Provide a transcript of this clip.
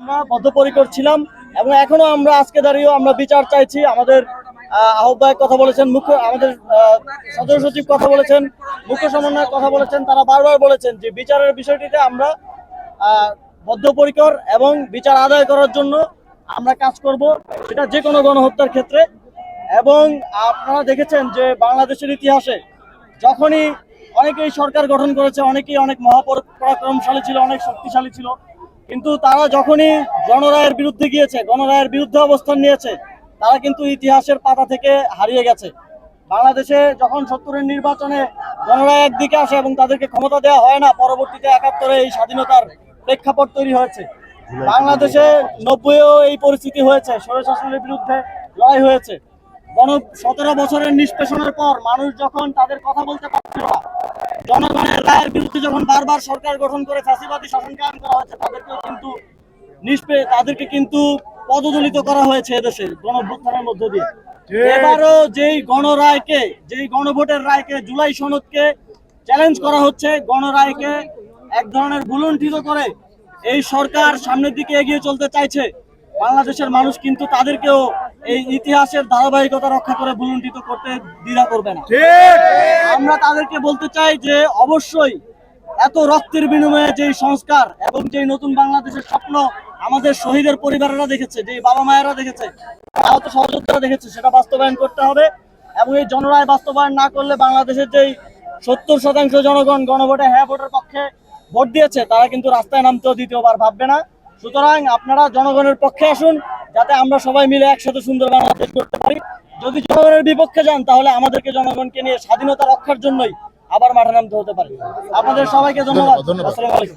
আমরা বদ্ধপরিকর ছিলাম এবং এখনো আমরা আজকে দাঁড়িয়েও আমরা বিচার চাইছি। আমাদের আহ্বায়ক কথা বলেছেন, আমাদের সদস্য সচিব কথা বলেছেন, মুখ্য সমন্বয়ক কথা বলেছেন। তারা বারবার বলেছেন যে বিচারের বিষয়টিতে আমরা বদ্ধপরিকর এবং বিচার আদায় করার জন্য আমরা কাজ করব, সেটা যে কোনো গণহত্যার ক্ষেত্রে। এবং আপনারা দেখেছেন যে বাংলাদেশের ইতিহাসে যখনই অনেকেই সরকার গঠন করেছে, অনেকেই অনেক মহাপরাক্রমশালী ছিল, অনেক শক্তিশালী ছিল, কিন্তু তারা যখনই গণরায়ের বিরুদ্ধে গিয়েছে, গণরায়ের বিরুদ্ধে অবস্থান নিয়েছে, তারা কিন্তু ইতিহাসের পাতা থেকে হারিয়ে গেছে। বাংলাদেশে যখন ৭০-এর নির্বাচনে গণরায় একদিকে আসে এবং তাদেরকে ক্ষমতা দেওয়া হয় না, পরবর্তীতে ৭১-এ এই স্বাধীনতার প্রেক্ষাপট তৈরি হয়েছে। বাংলাদেশে ৯০-এও এই পরিস্থিতি হয়েছে, স্বৈরশাসনের বিরুদ্ধে লড়াই হয়েছে। ১৭ বছরের নিষ্পেষণের পর মানুষ যখন তাদের কথা বলতে পারছিল না, জনগণের রায়ের বিরুদ্ধে যখন বারবার সরকার গঠন করে ফ্যাসিবাদী শাসন কায়েম করা হয়েছে, তাদেরকে কিন্তু পদদলিত করা হয়েছে এদেশের গণঅভ্যুত্থানের মধ্য দিয়ে। এবারও যেই গণরায়কে, যেই গণভোটের রায়কে, জুলাই সনদকে চ্যালেঞ্জ করা হচ্ছে, গণরায়কে এক ধরনের ভুলুণ্ঠিত করে এই সরকার সামনের দিকে এগিয়ে চলতে চাইছে। বাংলাদেশের মানুষ কিন্তু তাদেরকেও এই ইতিহাসের ধারাবাহিকতা রক্ষা করে ভুলুণ্ঠিত করতে দ্বিধা করবে না। আমরা তাদেরকে বলতে চাই যে অবশ্যই এত রক্তের বিনিময়ে যেই সংস্কার এবং যেই নতুন বাংলাদেশের স্বপ্ন আমাদের শহীদের পরিবারেরা দেখেছে, যেই বাবা মায়েরা দেখেছে, আহত সহযোদ্ধারা দেখেছে, সেটা বাস্তবায়ন করতে হবে। এবং এই জনরায় বাস্তবায়ন না করলে বাংলাদেশের যেই ৭০% জনগণ গণভোটে হ্যাঁ ভোটের পক্ষে ভোট দিয়েছে, তারা কিন্তু রাস্তায় নামতেও দ্বিতীয়বার ভাববে না। সুতরাং আপনারা জনগণের পক্ষে আসুন, যাতে আমরা সবাই মিলে একসাথে সুন্দর বাংলাদেশ করতে পারি। যদি জনগণের বিপক্ষে যান, তাহলে আমাদেরকে জনগণকে নিয়ে স্বাধীনতা রক্ষার জন্যই আবার মাঠে নামতে হতে পারে। আপনাদের সবাইকে ধন্যবাদ। আসসালামু আলাইকুম।